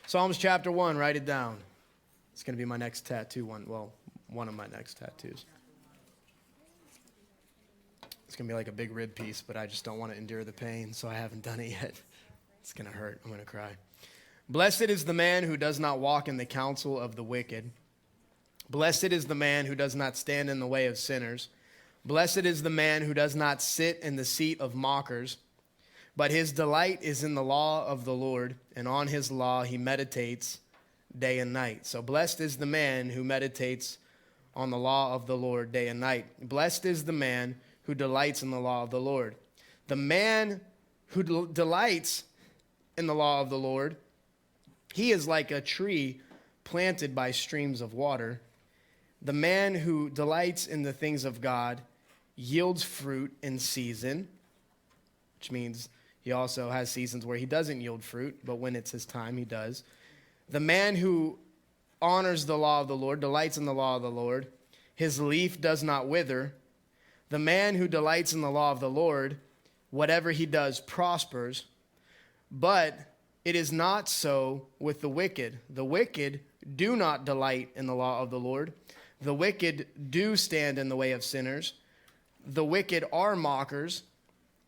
Psalms chapter 1, write it down. It's going to be my next tattoo one of my next tattoos. It's going to be like a big rib piece, but I just don't want to endure the pain, so I haven't done it yet. It's going to hurt. I'm going to cry. Blessed is the man who does not walk in the counsel of the wicked. Blessed is the man who does not stand in the way of sinners. Blessed is the man who does not sit in the seat of mockers. But his delight is in the law of the Lord, and on his law he meditates day and night. So blessed is the man who meditates on the law of the Lord day and night. Blessed is the man who delights in the law of the Lord. The man who delights in the law of the Lord, he is like a tree planted by streams of water. The man who delights in the things of God yields fruit in season, which means he also has seasons where he doesn't yield fruit, but when it's his time, he does. The man who honors the law of the Lord, delights in the law of the Lord, his leaf does not wither. The man who delights in the law of the Lord, whatever he does prospers. But it is not so with the wicked. The wicked do not delight in the law of the Lord. The wicked do stand in the way of sinners. The wicked are mockers.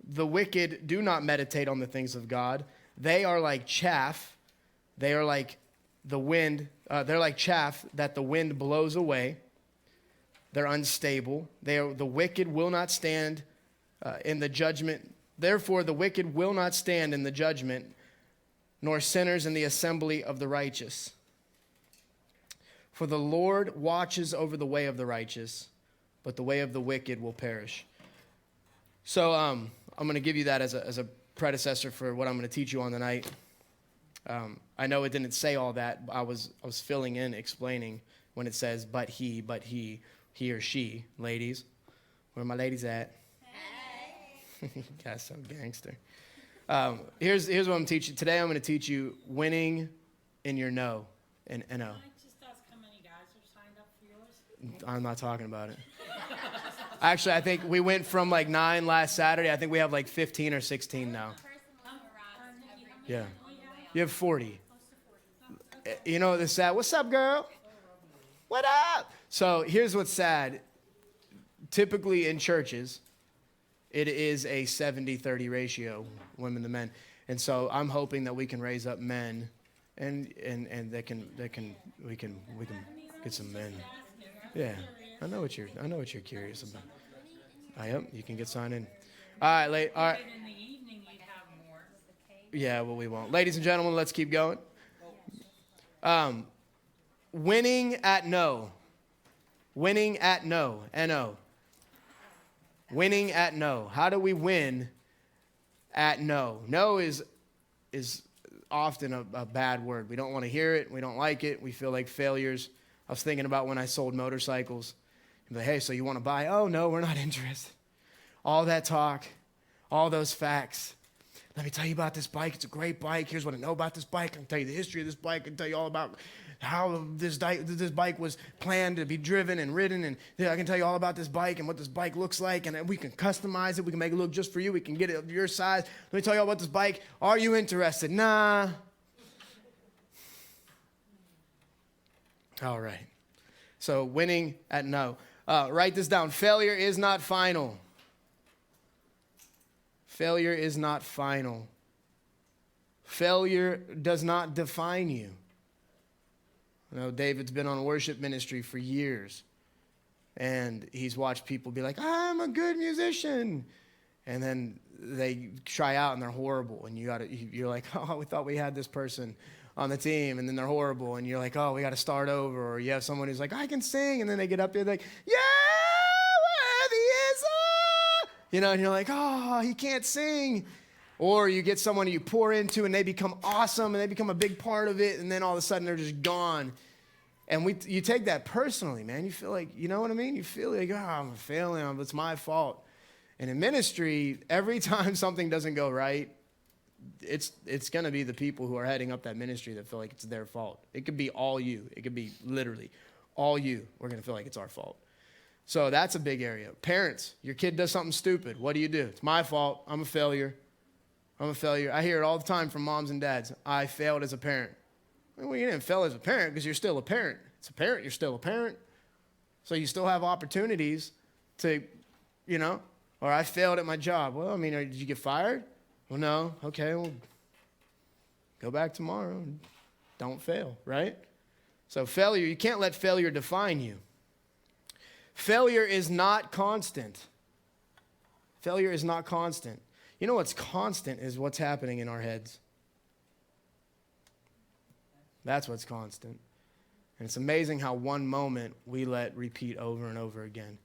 The wicked do not meditate on the things of God. They are like chaff. They are like the wind. They're like chaff that the wind blows away. They're unstable. The wicked will not stand in the judgment. Therefore, the wicked will not stand in the judgment, nor sinners in the assembly of the righteous. For the Lord watches over the way of the righteous, but the way of the wicked will perish. So I'm going to give you that as a predecessor for what I'm going to teach you on tonight. I know it didn't say all that, but I was filling in, explaining when it says, but he or she, ladies. Where are my ladies at? Hey. Guys, so gangster. Here's what I'm teaching. Today I'm going to teach you winning in your no. And no. Can I just ask how many guys are signed up for yours? I'm not talking about it. Actually, I think we went from like 9 last Saturday. I think we have like 15 or 16 now. Yeah. You have 40. You know what's sad? What's up, girl? What up? So here's what's sad. Typically in churches, it is a 70-30 ratio, women to men. And so I'm hoping that we can raise up men and we can get some men. Yeah. I know what you're curious about. Yep, you can get signed in. All right, all right. In the evening, you'd have more. Yeah, well, we won't. Ladies and gentlemen, let's keep going. Winning at no. Winning at no. N-O. Winning at no. How do we win at no? No is often a bad word. We don't want to hear it. We don't like it. We feel like failures. I was thinking about when I sold motorcycles. You'd be like, hey, so you want to buy? Oh, no, we're not interested. All that talk, all those facts. Let me tell you about this bike. It's a great bike. Here's what I know about this bike. I can tell you the history of this bike. I can tell you all about how this bike was planned to be driven and ridden. And I can tell you all about this bike and what this bike looks like. And we can customize it. We can make it look just for you. We can get it of your size. Let me tell you all about this bike. Are you interested? Nah. All right. So winning at no. Write this down. Failure is not final. Failure is not final. Failure does not define you. I know David's been on worship ministry for years, and he's watched people be like, I'm a good musician. And then they try out and they're horrible, and you're like, oh, we thought we had this person on the team, and then they're horrible, and you're like, oh, we got to start over. Or you have someone who's like, I can sing, and then they get up there like, yeah, worthy is and you're like, oh, he can't sing. Or you get someone you pour into, and they become awesome, and they become a big part of it, and then all of a sudden they're just gone. And you take that personally, man. You feel like, you know what I mean? You feel like, oh, I'm failing, it's my fault. And in ministry, every time something doesn't go right, it's going to be the people who are heading up that ministry that feel like it's their fault. It could be all you. It could be literally all you. We're going to feel like it's our fault. So that's a big area. Parents, your kid does something stupid. What do? It's my fault. I'm a failure. I hear it all the time from moms and dads. I failed as a parent. Well, you didn't fail as a parent because you're still a parent. It's a parent, you're still a parent. So you still have opportunities to, or I failed at my job. Well, did you get fired? Well, no. Okay, well, go back tomorrow and don't fail, right? So failure, you can't let failure define you. Failure is not constant. Failure is not constant. You know what's constant is what's happening in our heads. That's what's constant. And it's amazing how one moment we let repeat over and over again.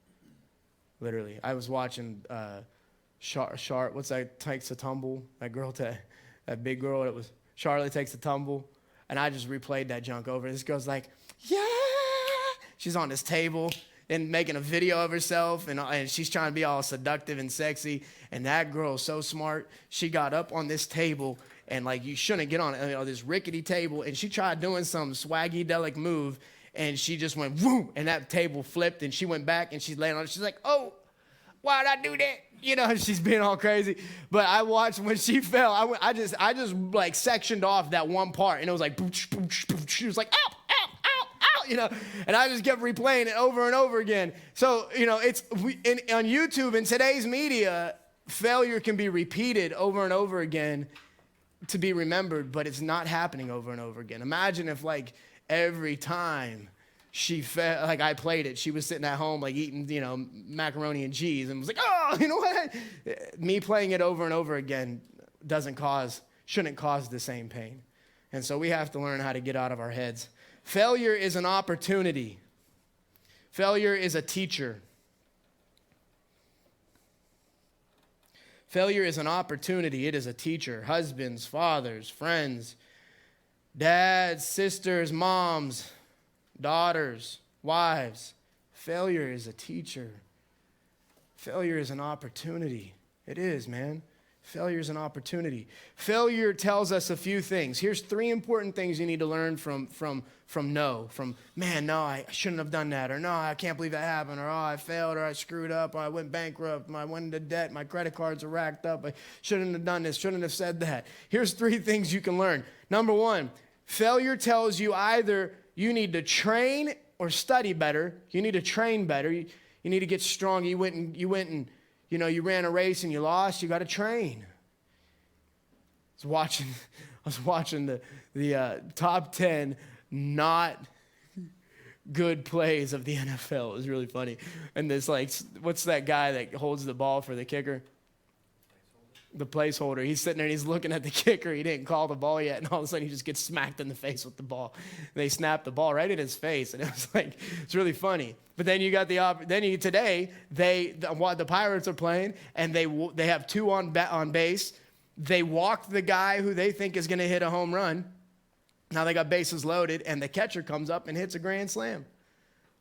Literally. I was watching what's that, Takes a Tumble? That girl, that big girl, it was Charlotte Takes a Tumble. And I just replayed that junk over. This girl's like, yeah! She's on this table and making a video of herself, and she's trying to be all seductive and sexy. And that girl is so smart. She got up on this table, and you shouldn't get on it, this rickety table, and she tried doing some swaggy-delic move, and she just went, whoom, and that table flipped, and she went back, and she's laying on it. She's like, oh, why'd I do that? She's being all crazy. But I watched when she fell, I just sectioned off that one part, and it was like, booch, booch, booch. She was like, ow, ow, ow, ow, and I just kept replaying it over and over again. So, on YouTube, in today's media, failure can be repeated over and over again to be remembered, but it's not happening over and over again. Imagine if every time she fell, I played it, she was sitting at home eating, macaroni and cheese and was like, oh, you know what? Me playing it over and over again shouldn't cause the same pain. And so we have to learn how to get out of our heads. Failure is an opportunity. Failure is a teacher. Failure is an opportunity. It is a teacher. Husbands, fathers, friends, dads, sisters, moms, daughters, wives. Failure is a teacher. Failure is an opportunity. It is, man. Failure is an opportunity. Failure tells us a few things. Here's 3 important things you need to learn from no. From, man, no, I shouldn't have done that. Or no, I can't believe that happened. Or, oh, I failed. Or I screwed up. Or I went bankrupt. I went into debt. My credit cards are racked up. I shouldn't have done this. Shouldn't have said that. Here's 3 things you can learn. Number 1, failure tells you either you need to train or study better. You need to train better. You need to get strong. You went and you ran a race and you lost. You got to train. I was watching the top 10 not good plays of the NFL. It was really funny. And this what's that guy that holds the ball for the kicker? The placeholder. He's sitting there and he's looking at the kicker. He didn't call the ball yet, and all of a sudden he just gets smacked in the face with the ball. They snapped the ball right in his face, and it was it's really funny. But then you got today the Pirates are playing, and they have 2 on base. They walked the guy who they think is going to hit a home run. Now they got bases loaded, and the catcher comes up and hits a grand slam,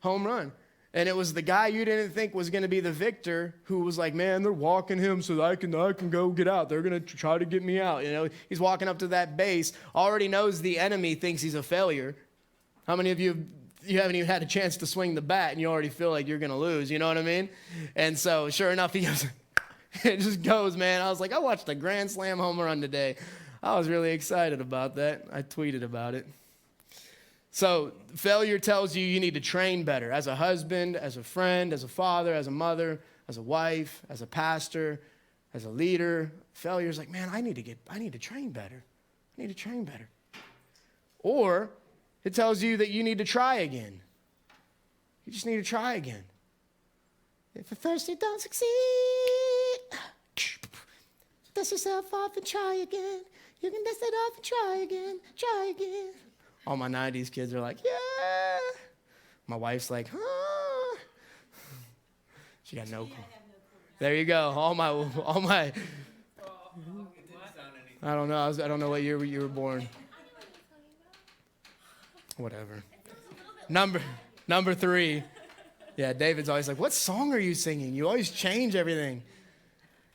home run. And it was the guy you didn't think was going to be the victor who was like, man, they're walking him so that I can go get out. They're going to try to get me out. He's walking up to that base, already knows the enemy thinks he's a failure. How many of you haven't even had a chance to swing the bat and you already feel like you're going to lose? You know what I mean? And so sure enough, he goes, it just goes, man. I was like, I watched a grand slam home run today. I was really excited about that. I tweeted about it. So failure tells you need to train better as a husband, as a friend, as a father, as a mother, as a wife, as a pastor, as a leader. Failure is like, man, I need to train better. I need to train better. Or it tells you that you need to try again. You just need to try again. If at first you don't succeed, dust yourself off and try again. You can dust it off and try again, try again. All my 90s kids are like, yeah. My wife's like, huh. She got no clue. There you go. All my. I don't know. I don't know what year you were born. Whatever. Number 3. Yeah, David's always like, what song are you singing? You always change everything.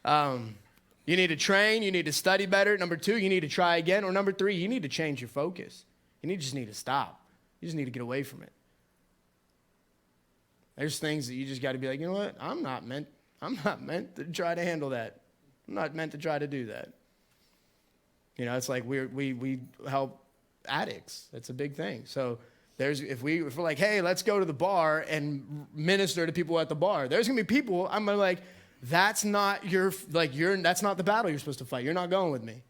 You need to train. You need to study better. Number 2, you need to try again. Or number 3, you need to change your focus. You just need to stop. You just need to get away from it. There's things that you just got to be like, you know what? I'm not meant to try to handle that. I'm not meant to try to do that. It's like we help addicts. That's a big thing. So if we're like, hey, let's go to the bar and minister to people at the bar, there's gonna be people, I'm gonna like, that's not that's not the battle you're supposed to fight. You're not going with me.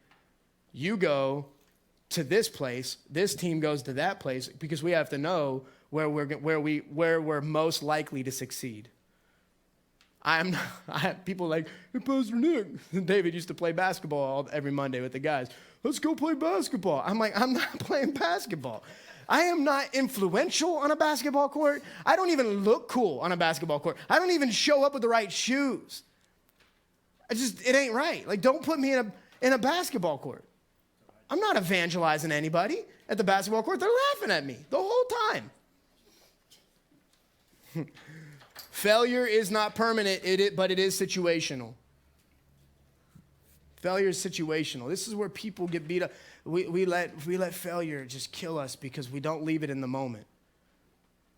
You go to this place, this team goes to that place, because we have to know where we're most likely to succeed. People like, hey, Pastor Nick. David used to play basketball every Monday with the guys. Let's go play basketball. I'm like, I'm not playing basketball. I am not influential on a basketball court. I don't even look cool on a basketball court. I don't even show up with the right shoes. It ain't right. Like, don't put me in a basketball court. I'm not evangelizing anybody at the basketball court. They're laughing at me the whole time. Failure is not permanent, but it is situational. Failure is situational. This is where people get beat up. We let failure just kill us because we don't leave it in the moment.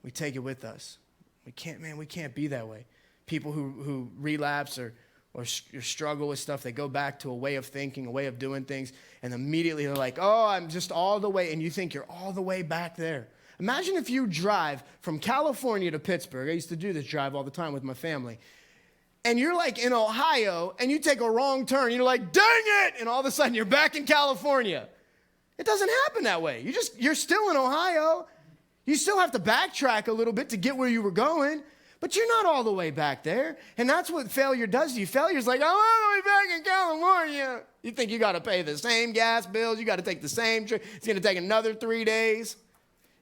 We take it with us. We can't be that way. People who relapse or struggle with stuff, they go back to a way of thinking, a way of doing things, and immediately they're like, oh, I'm just all the way, and you think you're all the way back there. Imagine if you drive from California to Pittsburgh. I used to do this drive all the time with my family. And you're like in Ohio, and you take a wrong turn. You're like, dang it! And all of a sudden, you're back in California. It doesn't happen that way. You're still in Ohio. You still have to backtrack a little bit to get where you were going. But you're not all the way back there. And that's what failure does to you. Failure's like, I'm all the way back in California. You think you got to pay the same gas bills. You got to take the same trip. It's going to take another 3 days.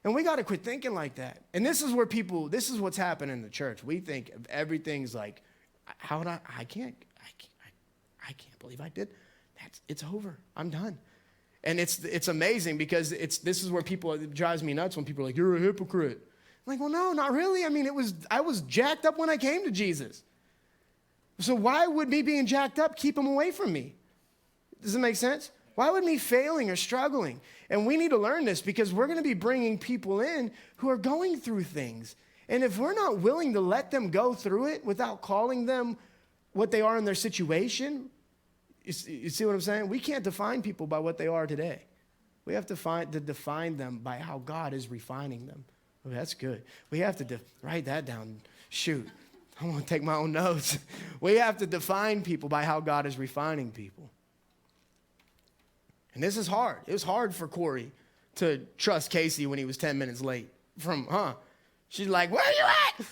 And we got to quit thinking like that. And this is what's happening in the church. We think everything's like, I can't believe I did. It's over. I'm done. And it's amazing because this is where it drives me nuts when people are like, you're a hypocrite. I'm like, well, no, not really. I mean, I was jacked up when I came to Jesus. So why would me being jacked up keep him away from me? Does it make sense? Why would me failing or struggling? And we need to learn this because we're going to be bringing people in who are going through things. And if we're not willing to let them go through it without calling them what they are in their situation, you see what I'm saying? We can't define people by what they are today. We have to define them by how God is refining them. Oh, that's good. We have to write that down. Shoot, I want to take my own notes. We have to define people by how God is refining people. And this is hard. It was hard for Corey to trust Casey when he was 10 minutes late She's like, where are you at?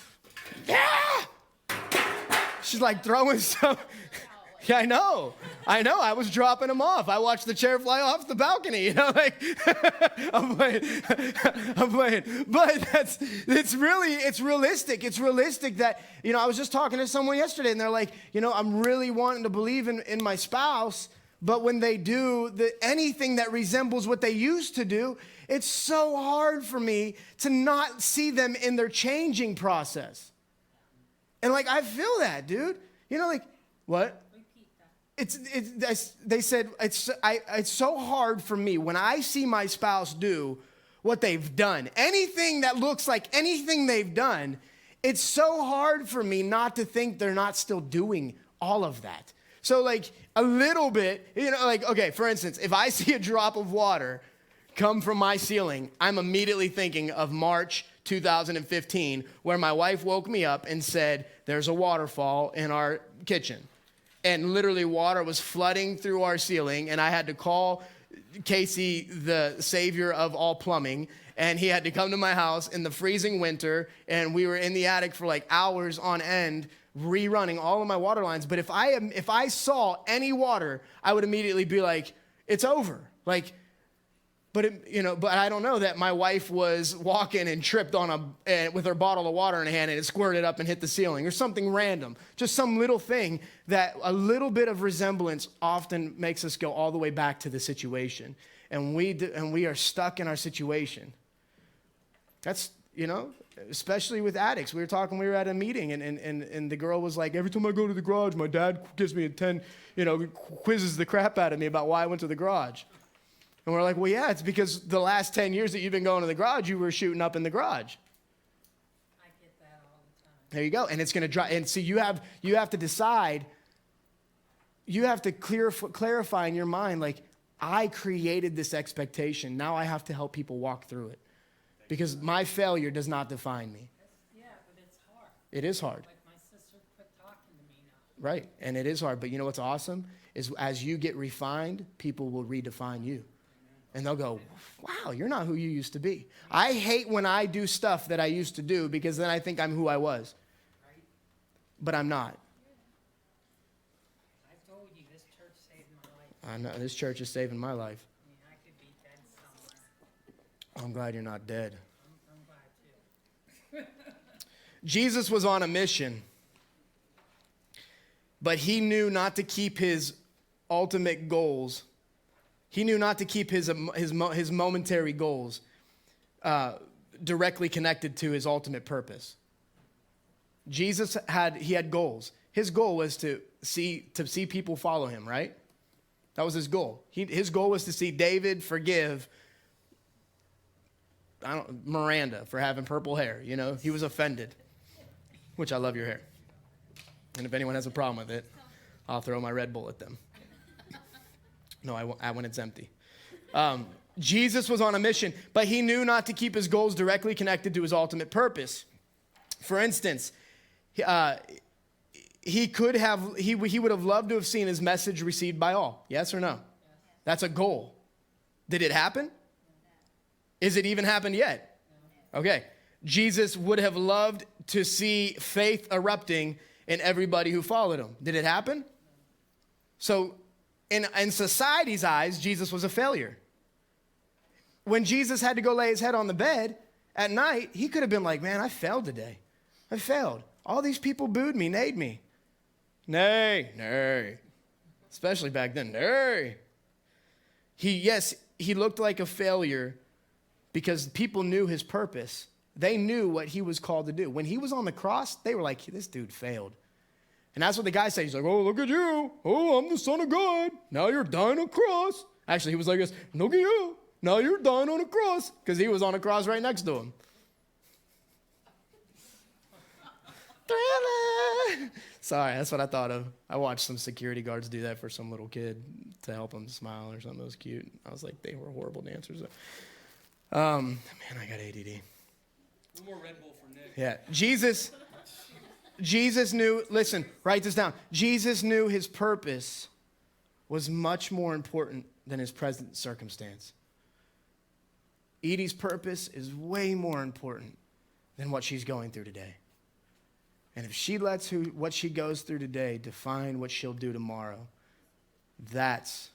Yeah. She's like throwing stuff. Yeah, I know. I was dropping him off. I watched the chair fly off the balcony. You know, like I'm playing. But it's realistic. It's realistic that, I was just talking to someone yesterday and they're like, I'm really wanting to believe in my spouse, but when they do anything that resembles what they used to do, it's so hard for me to not see them in their changing process. And like, I feel that, dude. Like, what? They said, it's so hard for me when I see my spouse do what they've done. Anything that looks like anything they've done, it's so hard for me not to think they're not still doing all of that. So like a little bit, like, okay, for instance, if I see a drop of water come from my ceiling, I'm immediately thinking of March 2015, where my wife woke me up and said, there's a waterfall in our kitchen. And literally water was flooding through our ceiling, and I had to call Casey, the savior of all plumbing, and he had to come to my house in the freezing winter, and we were in the attic for like hours on end, rerunning all of my water lines. But if I saw any water, I would immediately be like, it's over. Like, but I don't know that my wife was walking and tripped with her bottle of water in her hand and it squirted up and hit the ceiling or something random. Just some little thing that a little bit of resemblance often makes us go all the way back to the situation. And we are stuck in our situation. That's, especially with addicts. We were at a meeting and the girl was like, every time I go to the garage, my dad gives me a 10, quizzes the crap out of me about why I went to the garage. And we're like, well, yeah, it's because the last 10 years that you've been going to the garage, you were shooting up in the garage. I get that all the time. There you go. And it's going to drive. And see, you have to decide. You have to clarify in your mind, like, I created this expectation. Now I have to help people walk through it. Because my failure does not define me. Yeah, but it's hard. It is hard. Like my sister quit talking to me now. Right. And it is hard. But you know what's awesome? Is as you get refined, people will redefine you. And they'll go, wow, you're not who you used to be. I hate when I do stuff that I used to do because then I think I'm who I was. But I'm not. I told you this church saved my life. I know this church is saving my life. I mean, I could be dead somewhere. I'm glad you're not dead. I'm glad too. Jesus was on a mission, but he knew not to keep his ultimate goals. He knew not to keep his momentary goals directly connected to his ultimate purpose. Jesus had goals. His goal was to see people follow him, right? That was his goal. His goal was to see David forgive Miranda for having purple hair. You know, he was offended, which I love your hair. And if anyone has a problem with it, I'll throw my Red Bull at them. No, I won't when it's empty. Jesus was on a mission, but he knew not to keep his goals directly connected to his ultimate purpose. For instance, he would have loved to have seen his message received by all. Yes or no? Yes. That's a goal. Did it happen? Is it even happened yet? No. Okay. Jesus would have loved to see faith erupting in everybody who followed him. Did it happen? No. So in society's eyes, Jesus was a failure. When Jesus had to go lay his head on the bed at night, he could have been like, man, I failed today. I failed. All these people booed me, nayed me. Nay. Especially back then, nay. He looked like a failure because people knew his purpose. They knew what he was called to do. When he was on the cross, they were like, this dude failed. And that's what the guy said. He's like, oh, look at you. Oh, I'm the Son of God. Now you're dying on a cross. Actually, he was like this, look at you. Now you're dying on a cross. Because he was on a cross right next to him. Sorry, that's what I thought of. I watched some security guards do that for some little kid to help him smile or something. It was cute. I was like, they were horrible dancers. Man, I got ADD. No more Red Bull for Nick. Yeah, Jesus knew, listen, write this down. Jesus knew his purpose was much more important than his present circumstance. Edie's purpose is way more important than what she's going through today. And if she lets what she goes through today define what she'll do tomorrow, that's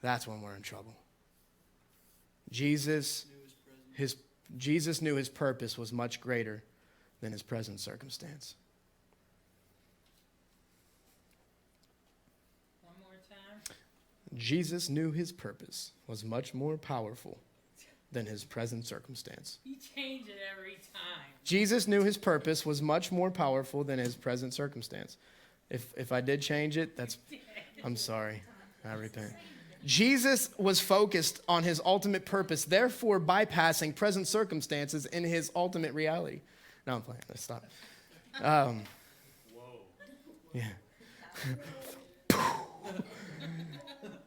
when we're in trouble. Jesus knew his purpose was much greater than his present circumstance. One more time. Jesus knew his purpose was much more powerful than his present circumstance. You change it every time. Jesus knew his purpose was much more powerful than his present circumstance. If I did change it, I'm sorry. I repent. Jesus was focused on his ultimate purpose, therefore bypassing present circumstances in his ultimate reality. No, I'm playing. Let's stop. Whoa. Yeah.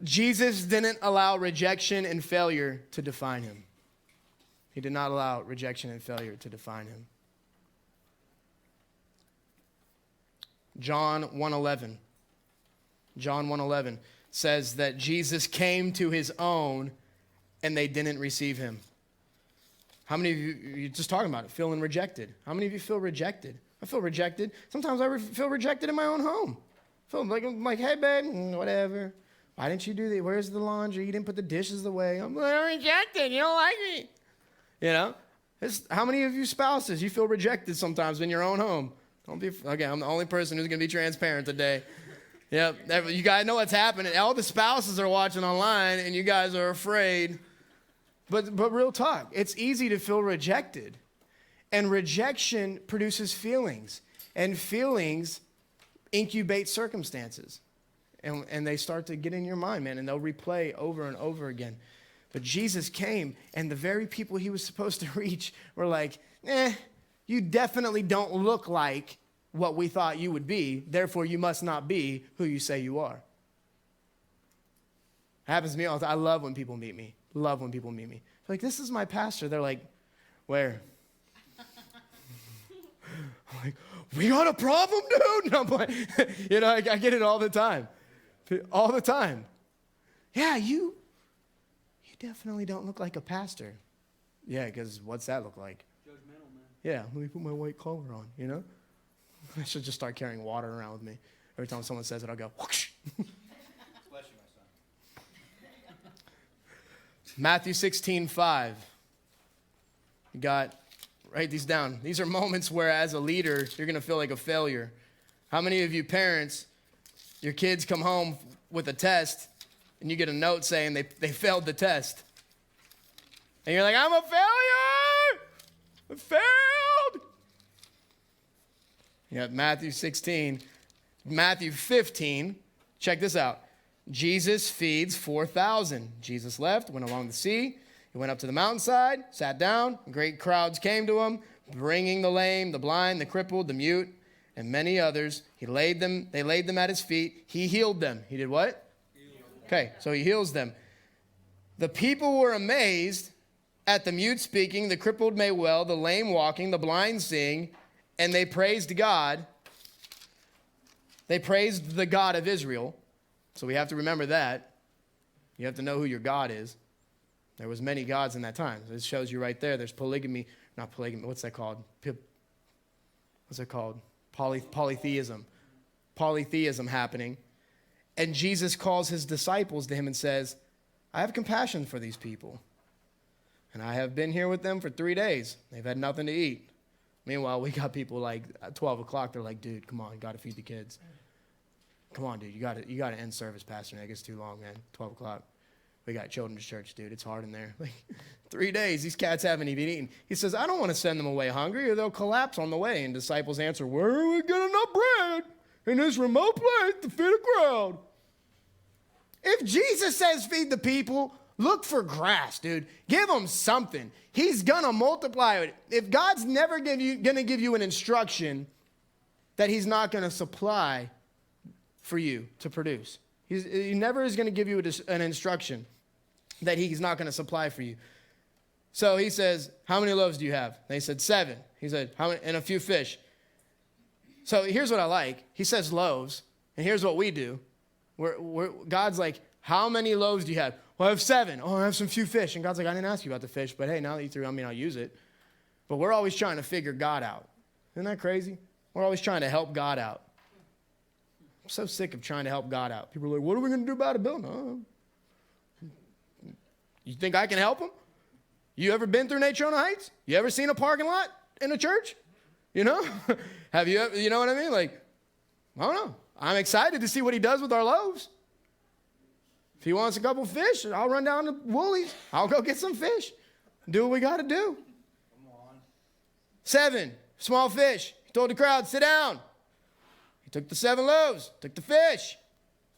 Jesus didn't allow rejection and failure to define him. He did not allow rejection and failure to define him. John 1:11. John 1:11 says that Jesus came to his own and they didn't receive him. How many of you, you're just talking about it, feeling rejected? How many of you feel rejected? I feel rejected. Sometimes I feel rejected in my own home. I feel like, hey, babe, whatever. Why didn't you do that? Where's the laundry? You didn't put the dishes away. I'm rejected. You don't like me. You know? How many of you spouses, you feel rejected sometimes in your own home? I'm the only person who's going to be transparent today. Yep, you guys know what's happening. All the spouses are watching online, and you guys are afraid. But real talk, it's easy to feel rejected. And rejection produces feelings. And feelings incubate circumstances. And they start to get in your mind, man, and they'll replay over and over again. But Jesus came, and the very people he was supposed to reach were like, you definitely don't look like what we thought you would be. Therefore, you must not be who you say you are. It happens to me all the time. I love when people meet me. Love when people meet me. They're like, this is my pastor. They're like, where? I'm like, we got a problem, dude? No, but, I get it all the time. All the time. Yeah, you definitely don't look like a pastor. Yeah, because what's that look like? Judgmental, man. Yeah, let me put my white collar on, I should just start carrying water around with me. Every time someone says it, I'll go, whoosh. Bless you, my son. Matthew 16:5. You got, write these down. These are moments where as a leader, you're going to feel like a failure. How many of you parents, your kids come home with a test and you get a note saying they failed the test? And you're like, I'm a failure! I failed! You got Matthew 16. Matthew 15, check this out. Jesus feeds 4,000. Jesus left, went along the sea. He went up to the mountainside, sat down. Great crowds came to him, bringing the lame, the blind, the crippled, the mute, and many others. They laid them at his feet. He healed them. He did what? Okay, so he heals them. The people were amazed at the mute speaking, the crippled made well, the lame walking, the blind seeing, and they praised God. They praised the God of Israel. So we have to remember that. You have to know who your God is. There was many gods in that time. This shows you right there. There's polygamy, not polygamy. What's that called? What's it called? Polytheism. Polytheism happening. And Jesus calls his disciples to him and says, I have compassion for these people. And I have been here with them for 3 days. They've had nothing to eat. Meanwhile, we got people like at 12 o'clock. They're like, dude, come on, you got to feed the kids. Come on, dude, you got to end service, Pastor Nick. It's too long, man. 12 o'clock. We got children's church, dude. It's hard in there. Like 3 days, these cats haven't even eaten. He says, I don't want to send them away hungry or they'll collapse on the way. And disciples answer, where are we getting enough bread in this remote place to feed a crowd? If Jesus says feed the people, look for grass, dude. Give them something. He's going to multiply it. If God's never going to give you an instruction that he's not going to supply for you to produce. He never is going to give you an instruction that he's not going to supply for you. So he says, how many loaves do you have? They said 7. He said, how many? And a few fish. So here's what I like. He says loaves, and here's what we do. God's like, how many loaves do you have? Well, I have 7. Oh, I have some few fish. And God's like, I didn't ask you about the fish, but hey, now that you threw, I'll use it. But we're always trying to figure God out. Isn't that crazy? We're always trying to help God out. I'm so sick of trying to help God out. People are like, what are we going to do about it, Bill? No. You think I can help him? You ever been through Natrona Heights? You ever seen a parking lot in a church? Have you ever, you know what I mean? Like, I don't know. I'm excited to see what he does with our loaves. If he wants a couple fish, I'll run down to Woolies. I'll go get some fish. Do what we got to do. Come on. 7, small fish. He told the crowd, sit down. He took the 7 loaves, took the fish.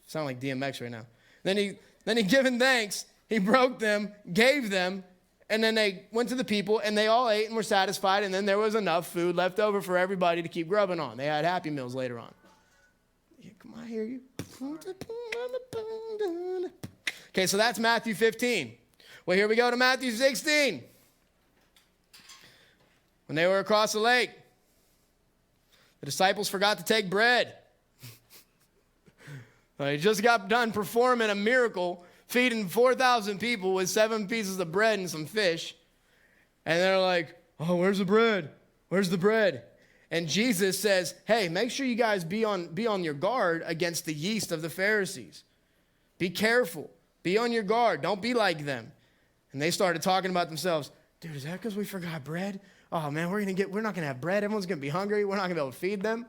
Sound like DMX right now. Then he given thanks. He broke them, gave them, and then they went to the people, and they all ate and were satisfied, and then there was enough food left over for everybody to keep grubbing on. They had Happy Meals later on. Yeah, come on, I hear you. Okay, so that's Matthew 15. Well, here we go to Matthew 16. When they were across the lake, the disciples forgot to take bread. They just got done performing a miracle, feeding 4,000 people with 7 pieces of bread and some fish. And they're like, oh, where's the bread? Where's the bread? And Jesus says, hey, make sure you guys be on your guard against the yeast of the Pharisees. Be careful. Be on your guard. Don't be like them. And they started talking about themselves. Dude, is that because we forgot bread? Oh, man, we're not going to have bread. Everyone's going to be hungry. We're not going to be able to feed them.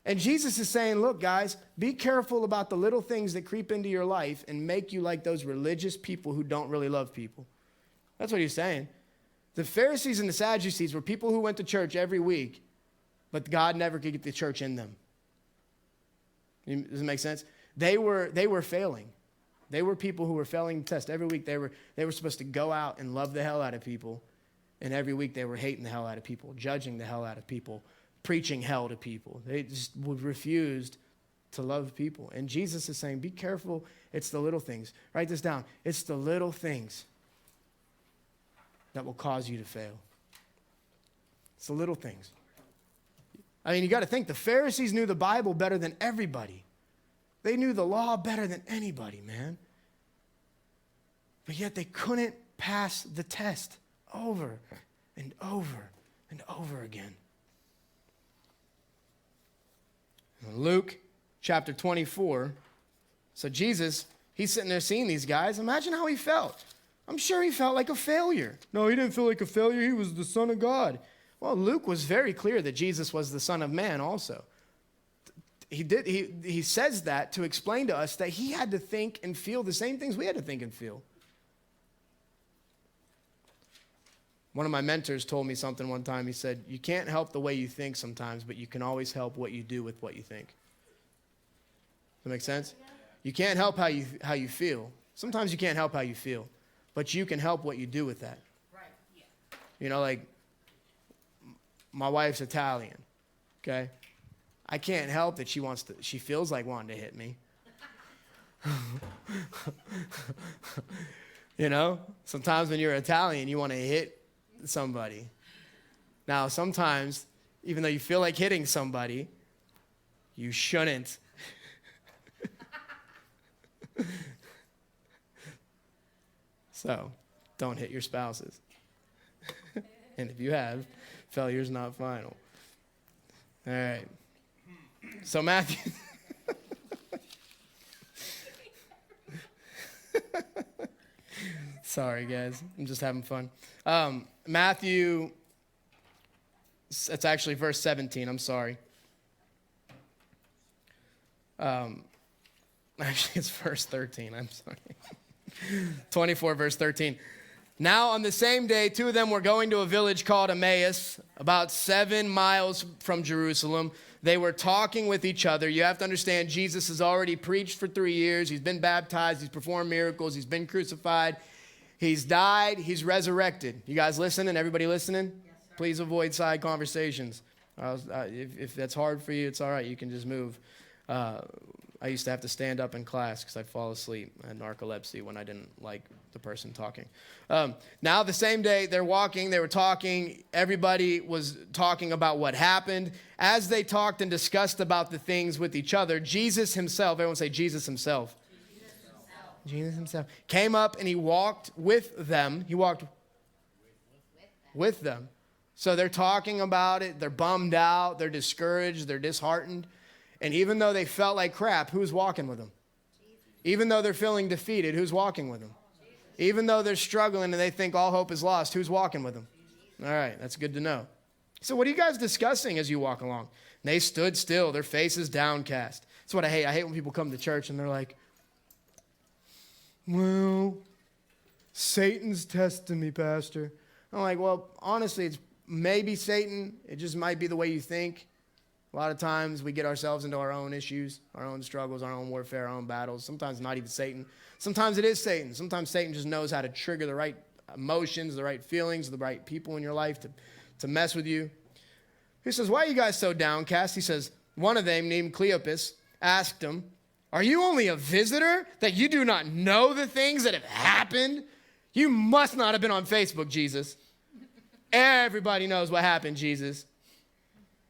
And Jesus is saying, look, guys, be careful about the little things that creep into your life and make you like those religious people who don't really love people. That's what he's saying. The Pharisees and the Sadducees were people who went to church every week, but God never could get the church in them. Does it make sense? They were failing. They were people who were failing the test. Every week they were supposed to go out and love the hell out of people. And every week they were hating the hell out of people, judging the hell out of people, preaching hell to people. They just refused to love people. And Jesus is saying, be careful. It's the little things. Write this down. It's the little things that will cause you to fail. It's the little things. I mean, you got to think, the Pharisees knew the Bible better than everybody. They knew the law better than anybody, man. But yet they couldn't pass the test over and over and over again. In Luke chapter 24, so Jesus, he's sitting there seeing these guys. Imagine how he felt. I'm sure he felt like a failure. No, he didn't feel like a failure. He was the Son of God. Well, Luke was very clear that Jesus was the Son of Man also. He says that to explain to us that he had to think and feel the same things we had to think and feel. One of my mentors told me something one time. He said, you can't help the way you think sometimes, but you can always help what you do with what you think. Does that make sense? You can't help how you feel. Sometimes you can't help how you feel, but you can help what you do with that. Right, yeah. You know, like, my wife's Italian, okay? I can't help that she feels like wanting to hit me. You know, sometimes when you're Italian, you want to hit somebody. Now, sometimes, even though you feel like hitting somebody, you shouldn't. So, don't hit your spouses. And if you have, failure's not final. All right. So Matthew. Sorry, guys. I'm just having fun. Matthew, it's actually verse 17. I'm sorry. Actually, it's verse 13. I'm sorry. 24, verse 13. Now on the same day, two of them were going to a village called Emmaus, about 7 miles from Jerusalem. They were talking with each other. You have to understand, Jesus has already preached for 3 years. He's been baptized. He's performed miracles. He's been crucified. He's died. He's resurrected. You guys listening? Everybody listening? Yes, sir. Please avoid side conversations. If that's hard for you, it's all right. You can just move. I used to have to stand up in class because I'd fall asleep. I had narcolepsy when I didn't like the person talking. Now the same day, they're walking, they were talking. Everybody was talking about what happened. As they talked and discussed about the things with each other, Jesus himself, everyone say Jesus himself. Jesus himself came up and he walked with them. He walked with them. So they're talking about it. They're bummed out. They're discouraged. They're disheartened. And even though they felt like crap, who's walking with them? Even though they're feeling defeated, who's walking with them? Even though they're struggling and they think all hope is lost, who's walking with them? All right, that's good to know. So what are you guys discussing as you walk along? And they stood still, their faces downcast. That's what I hate. I hate when people come to church and they're like, well, Satan's testing me, Pastor. I'm like, well, honestly, it's maybe Satan. It just might be the way you think. A lot of times we get ourselves into our own issues, our own struggles, our own warfare, our own battles. Sometimes not even Satan. Sometimes it is Satan. Sometimes Satan just knows how to trigger the right emotions, the right feelings, the right people in your life to mess with you. He says, why are you guys so downcast? He says, one of them named Cleopas asked him, are you only a visitor that you do not know the things that have happened? You must not have been on Facebook, Jesus. Everybody knows what happened, Jesus.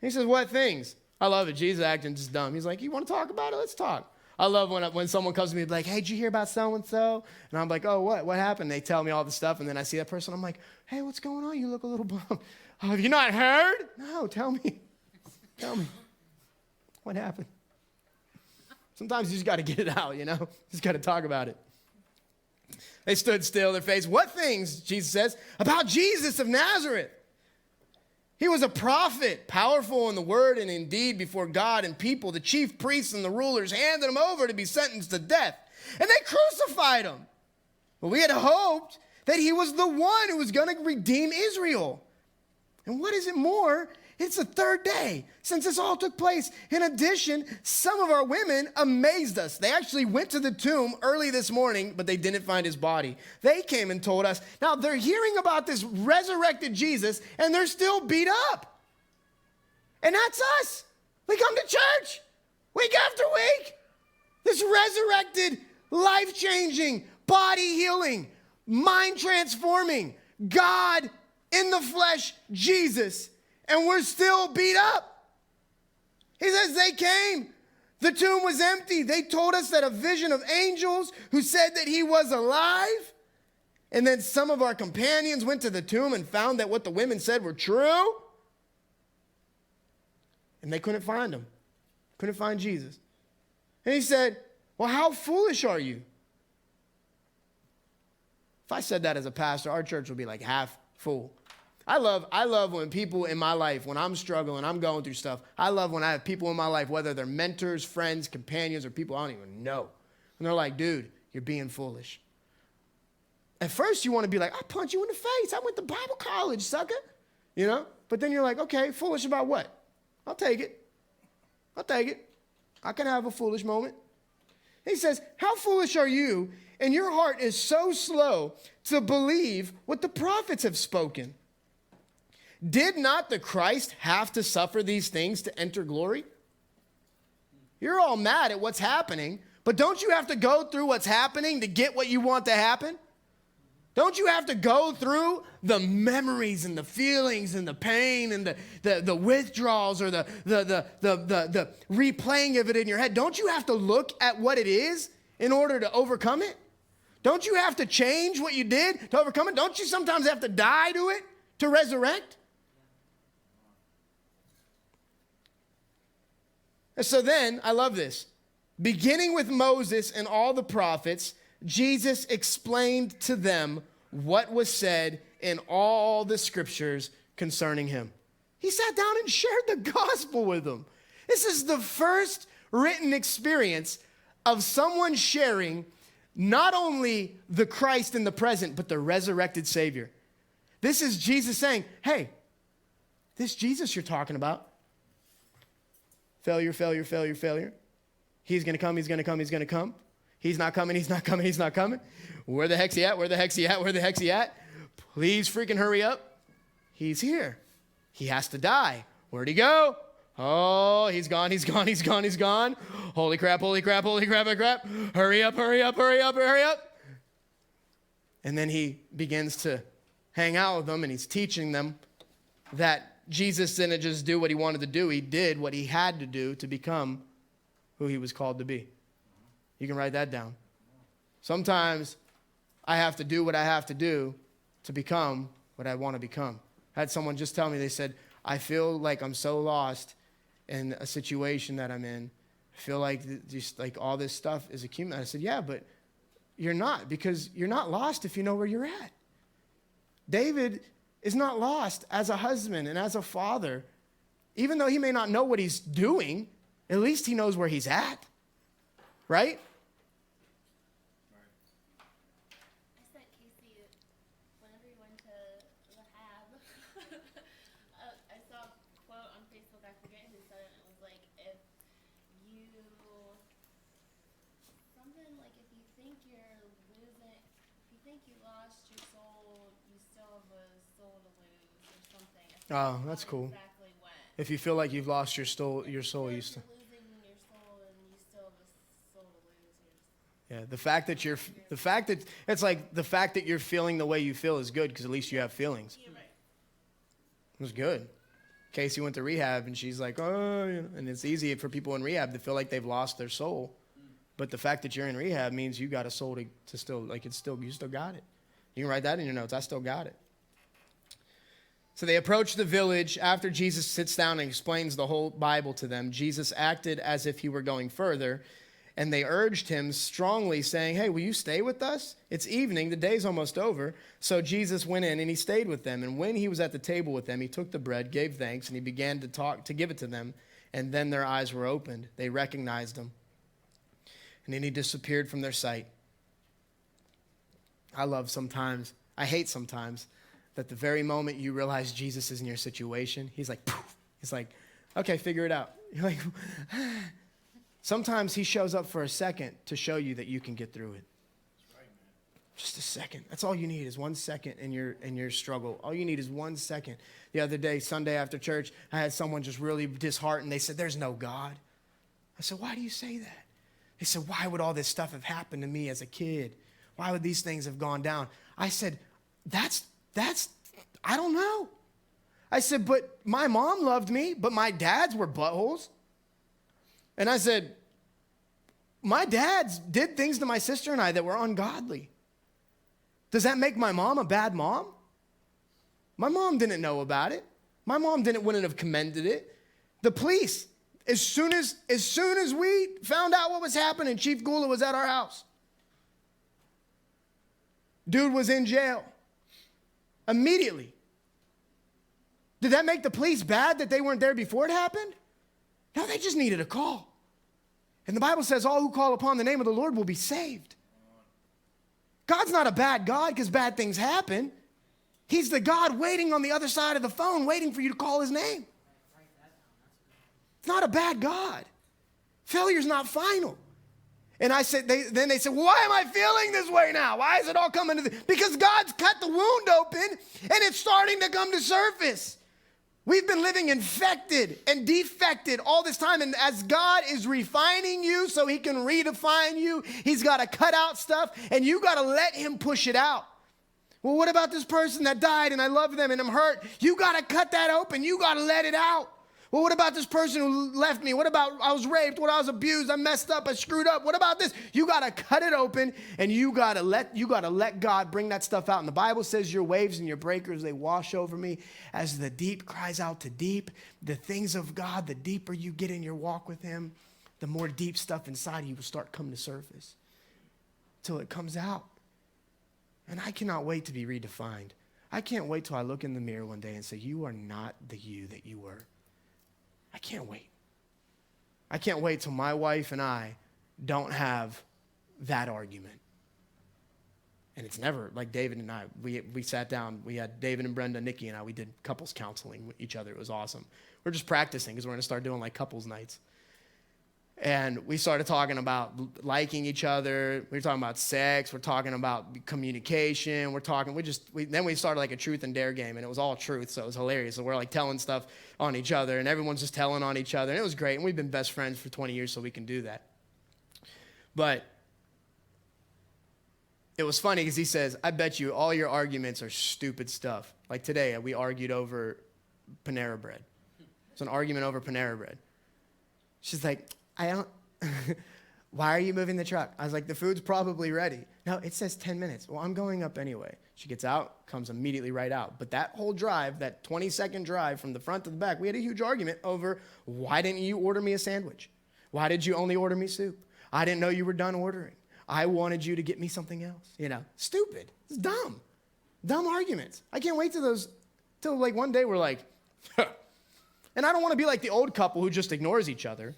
He says, what things? I love it. Jesus acting just dumb. He's like, you want to talk about it? Let's talk. I love when someone comes to me like, hey, did you hear about so-and-so? And I'm like, oh, what? What happened? They tell me all the stuff, and then I see that person. I'm like, hey, what's going on? You look a little bummed. Oh, have you not heard? No, tell me. Tell me. What happened? Sometimes you just got to get it out, you know? Just got to talk about it. They stood still, their face. What things, Jesus says, about Jesus of Nazareth? He was a prophet, powerful in the word and in deed before God and people. The chief priests and the rulers handed him over to be sentenced to death. And they crucified him. But we had hoped that he was the one who was going to redeem Israel. And what is it more? It's the third day since this all took place. In addition, some of our women amazed us. They actually went to the tomb early this morning, but they didn't find his body. They came and told us. Now, they're hearing about this resurrected Jesus, and they're still beat up. And that's us. We come to church. Week after week. This resurrected, life-changing, body healing, mind transforming, God in the flesh, Jesus, and we're still beat up. He says they came. The tomb was empty. They told us that a vision of angels who said that he was alive. And then some of our companions went to the tomb and found that what the women said were true. And they couldn't find him. Couldn't find Jesus. And he said, well, how foolish are you? If I said that as a pastor, our church would be like half full. I love when people in my life, when I'm struggling, I'm going through stuff, I love when I have people in my life, whether they're mentors, friends, companions, or people I don't even know. And they're like, dude, you're being foolish. At first you want to be like, I'll punch you in the face. I went to Bible college, sucker. You know? But then you're like, okay, foolish about what? I'll take it. I'll take it. I can have a foolish moment. He says, how foolish are you? And your heart is so slow to believe what the prophets have spoken. Did not the Christ have to suffer these things to enter glory? You're all mad at what's happening, but don't you have to go through what's happening to get what you want to happen? Don't you have to go through the memories and the feelings and the pain and the withdrawals or the replaying of it in your head? Don't you have to look at what it is in order to overcome it? Don't you have to change what you did to overcome it? Don't you sometimes have to die to it to resurrect? And so then, I love this. Beginning with Moses and all the prophets, Jesus explained to them what was said in all the scriptures concerning him. He sat down and shared the gospel with them. This is the first written experience of someone sharing not only the Christ in the present, but the resurrected Savior. This is Jesus saying, hey, this Jesus you're talking about, failure, failure, failure, failure. He's going to come, he's going to come, he's going to come. He's not coming, he's not coming, he's not coming. Where the heck's he at? Where the heck's he at? Where the heck's he at? Please freaking hurry up. He's here. He has to die. Where'd he go? Oh, he's gone, he's gone, he's gone, he's gone. Holy crap, holy crap, holy crap, holy crap. Hurry up, hurry up, hurry up, hurry up. And then he begins to hang out with them and he's teaching them that Jesus didn't just do what he wanted to do. He did what he had to do to become who he was called to be. You can write that down. Sometimes I have to do what I have to do to become what I want to become. I had someone just tell me, they said, I feel like I'm so lost in a situation that I'm in. I feel like just like all this stuff is accumulating. I said, yeah, but you're not, because you're not lost if you know where you're at. David is not lost as a husband and as a father. Even though he may not know what he's doing, at least he knows where he's at. Right? I sent Casey, whenever he went to the Hab, I saw a quote on Facebook, I forget who said it, it was like, if you think you're losing, if you think you lost your soul, you still have a soul to lose, or something. Oh, that's cool. Exactly when. If you feel like you've lost your soul, you still. Losing your soul and you still have a soul to lose. Yeah, the fact that you're feeling the way you feel is good, because at least you have feelings. You're right. It was good. Casey went to rehab and she's like, oh, you know, and it's easy for people in rehab to feel like they've lost their soul. But the fact that you're in rehab means you got a soul to still, like you still got it. You can write that in your notes. I still got it. So they approach the village. After Jesus sits down and explains the whole Bible to them, Jesus acted as if he were going further, and they urged him strongly, saying, hey, will you stay with us? It's evening, the day's almost over. So Jesus went in and he stayed with them. And when he was at the table with them, he took the bread, gave thanks, and he began to give it to them. And then their eyes were opened. They recognized him. And then he disappeared from their sight. I hate sometimes that the very moment you realize Jesus is in your situation, he's like, poof. He's like, okay, figure it out. You're like, sometimes he shows up for a second to show you that you can get through it. Just a second. That's all you need is 1 second in your struggle. All you need is 1 second. The other day, Sunday after church, I had someone just really disheartened. They said, there's no God. I said, why do you say that? They said, why would all this stuff have happened to me as a kid? Why would these things have gone down? I said, that's, I don't know. I said, but my mom loved me, but my dads were buttholes. And I said, my dads did things to my sister and I that were ungodly. Does that make my mom a bad mom? My mom didn't know about it. My mom wouldn't have commended it. The police, as soon as we found out what was happening, Chief Gula was at our house. Dude was in jail. Immediately. Did that make the police bad that they weren't there before it happened? No, they just needed a call. And the Bible says all who call upon the name of the Lord will be saved. God's not a bad God because bad things happen. He's the God waiting on the other side of the phone, waiting for you to call his name. It's not a bad God. Failure's not final. And I said, then they said, well, why am I feeling this way now? Why is it all coming to this? Because God's cut the wound open and it's starting to come to surface. We've been living infected and defected all this time. And as God is refining you so he can redefine you, he's got to cut out stuff and you got to let him push it out. Well, what about this person that died and I love them and I'm hurt? You got to cut that open. You got to let it out. Well, what about this person who left me? What about I was raped? What I was abused? I messed up. I screwed up. What about this? You got to cut it open and you got to let God bring that stuff out. And the Bible says your waves and your breakers, they wash over me as the deep cries out to deep. The things of God, the deeper you get in your walk with him, the more deep stuff inside you will start coming to surface till it comes out. And I cannot wait to be redefined. I can't wait till I look in the mirror one day and say, you are not the you that you were. I can't wait. I can't wait till my wife and I don't have that argument. And it's never, like David and I, we sat down, we had David and Brenda, Nikki and I, we did couples counseling with each other. It was awesome. We're just practicing because we're going to start doing like couples nights. And we started talking about liking each other. We were talking about sex. We're talking about communication. Then we started like a truth and dare game, and it was all truth, so it was hilarious. So we're like telling stuff on each other, and everyone's just telling on each other, and it was great. And we've been best friends for 20 years, so we can do that. But it was funny because he says, I bet you all your arguments are stupid stuff. Like today, we argued over Panera Bread. It's an argument over Panera Bread. She's like, why are you moving the truck? I was like, the food's probably ready. No, it says 10 minutes. Well, I'm going up anyway. She gets out, comes immediately right out. But that whole drive, that 20-second drive from the front to the back, we had a huge argument over why didn't you order me a sandwich? Why did you only order me soup? I didn't know you were done ordering. I wanted you to get me something else. Stupid. It's dumb. Dumb arguments. I can't wait till like one day we're like, and I don't want to be like the old couple who just ignores each other.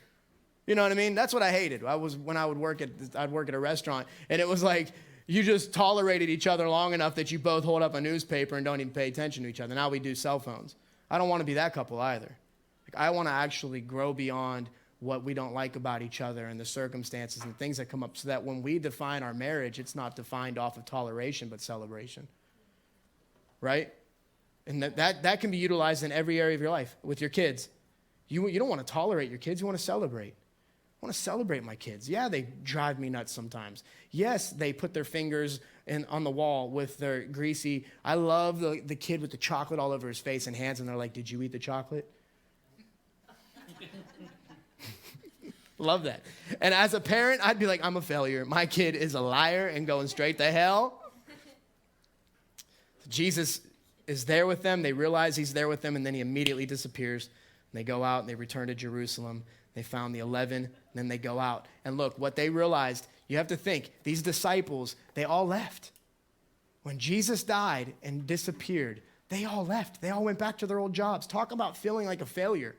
You know what I mean? That's what I hated. I'd work at a restaurant, and it was like you just tolerated each other long enough that you both hold up a newspaper and don't even pay attention to each other. Now we do cell phones. I don't want to be that couple either. I want to actually grow beyond what we don't like about each other and the circumstances and things that come up so that when we define our marriage, it's not defined off of toleration but celebration. Right? And that can be utilized in every area of your life. With your kids. You don't want to tolerate your kids. You want to celebrate. I want to celebrate my kids. Yeah, they drive me nuts sometimes. Yes, they put their fingers on the wall with their greasy. I love the kid with the chocolate all over his face and hands, and they're like, did you eat the chocolate? Love that. And as a parent, I'd be like, I'm a failure. My kid is a liar and going straight to hell. Jesus is there with them. They realize he's there with them, and then he immediately disappears. And they go out, and they return to Jerusalem. They found the 11, and then they go out. And look, what they realized, you have to think, these disciples, they all left. When Jesus died and disappeared, they all left. They all went back to their old jobs. Talk about feeling like a failure.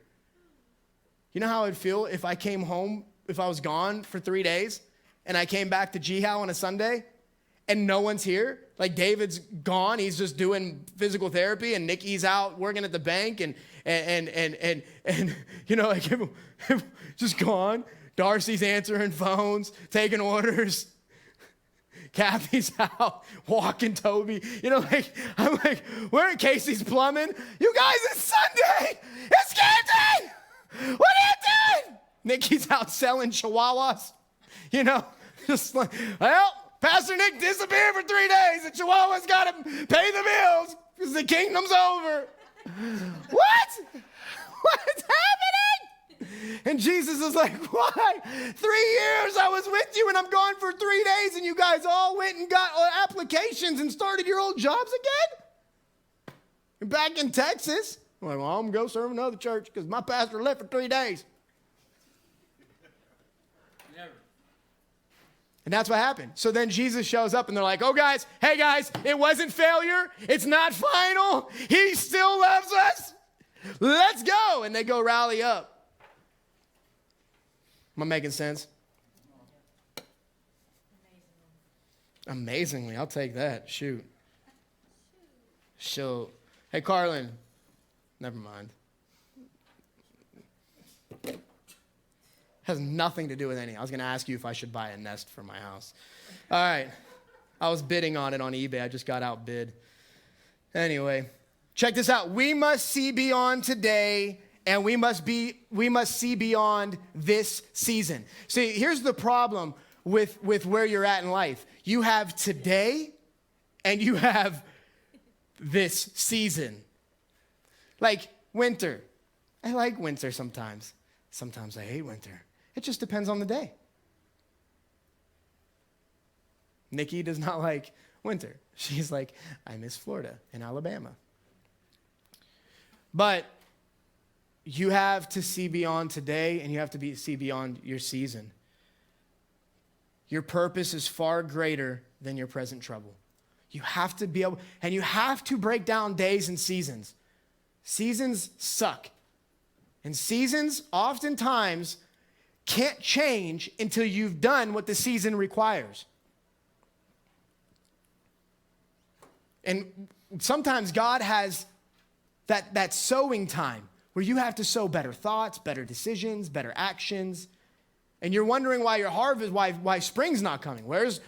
You know how I'd feel if I came home, if I was gone for 3 days, and I came back to G-How on a Sunday, and no one's here? Like David's gone, he's just doing physical therapy, and Nikki's out working at the bank, and like him just gone. Darcy's answering phones, taking orders. Kathy's out walking Toby. I'm like, we're in Casey's Plumbing. You guys, it's Sunday. It's game day. What are you doing? Nikki's out selling chihuahuas, you know, just like, well, Pastor Nick disappeared for 3 days and Chihuahua's got to pay the bills because the kingdom's over. What? What's happening? And Jesus is like, why? 3 years I was with you and I'm gone for 3 days and you guys all went and got applications and started your old jobs again? You're back in Texas. I'm like, well, I'm going to go serve another church because my pastor left for 3 days. Never. And that's what happened. So then Jesus shows up and they're like, oh guys, hey guys, it wasn't failure. It's not final. He still loves us. Let's go. And they go rally up. Am I making sense? Amazingly. I'll take that. Shoot. Hey, Carlin. Never mind. Has nothing to do with any. I was going to ask you if I should buy a Nest for my house. All right. I was bidding on it on eBay. I just got outbid. Anyway, check this out. We must see beyond today, and we must see beyond this season. See, here's the problem with where you're at in life. You have today, and you have this season. Like winter. I like winter sometimes. Sometimes I hate winter. It just depends on the day. Nikki does not like winter. She's like, I miss Florida and Alabama. But you have to see beyond today and you have to see beyond your season. Your purpose is far greater than your present trouble. You have to be able, and you have to break down days and seasons. Seasons suck. And seasons oftentimes can't change until you've done what the season requires. And sometimes God has that sowing time where you have to sow better thoughts, better decisions, better actions. And you're wondering why your harvest, why spring's not coming. Where's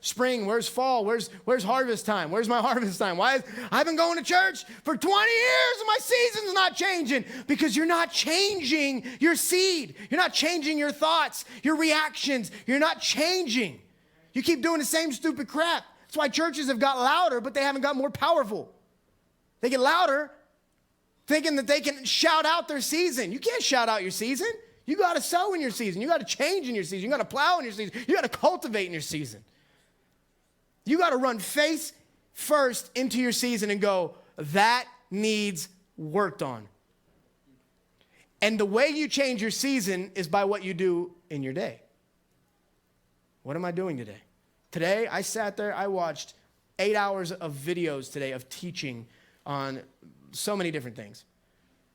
spring? Where's fall? Where's harvest time? Where's my harvest time? I've been going to church for 20 years and my season's not changing because you're not changing your seed. You're not changing your thoughts, your reactions. You're not changing. You keep doing the same stupid crap. That's why churches have got louder, but they haven't got more powerful. They get louder thinking that they can shout out their season. You can't shout out your season. You got to sow in your season. You got to change in your season. You got to plow in your season. You got to cultivate in your season. You got to run face first into your season and go, that needs worked on. And the way you change your season is by what you do in your day. What am I doing today? Today, I sat there, I watched 8 hours of videos today of teaching on so many different things.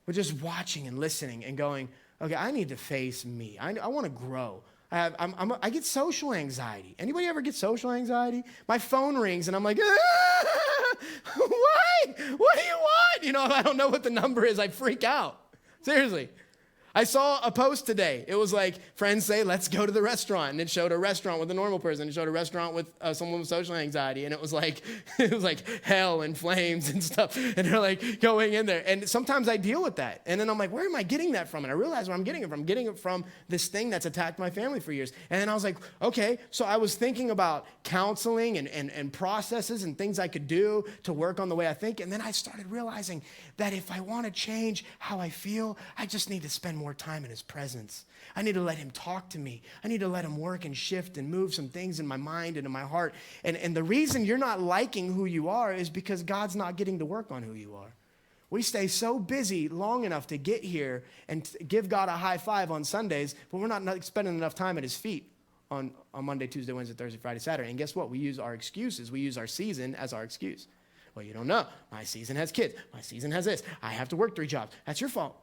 We're just watching and listening and going, okay, I need to face me. I want to grow. I get social anxiety. Anybody ever get social anxiety? My phone rings and I'm like, what? What do you want? You know, if I don't know what the number is, I freak out. Seriously. I saw a post today. It was like, friends say, let's go to the restaurant. And it showed a restaurant with a normal person. It showed a restaurant with someone with social anxiety. And it was like hell and flames and stuff. And they're like going in there. And sometimes I deal with that. And then I'm like, where am I getting that from? And I realize where I'm getting it from. I'm getting it from this thing that's attacked my family for years. And then I was like, okay. So I was thinking about counseling and processes and things I could do to work on the way I think. And then I started realizing that if I want to change how I feel, I just need to spend more time in his presence. I need to let him talk to me. I need to let him work and shift and move some things in my mind and in my heart. And the reason you're not liking who you are is because God's not getting to work on who you are. We stay so busy long enough to get here and give God a high five on Sundays, but we're not spending enough time at his feet on Monday, Tuesday, Wednesday, Thursday, Friday, Saturday. And guess what? We use our excuses. We use our season as our excuse. Well, you don't know. My season has kids. My season has this. I have to work 3 jobs. That's your fault.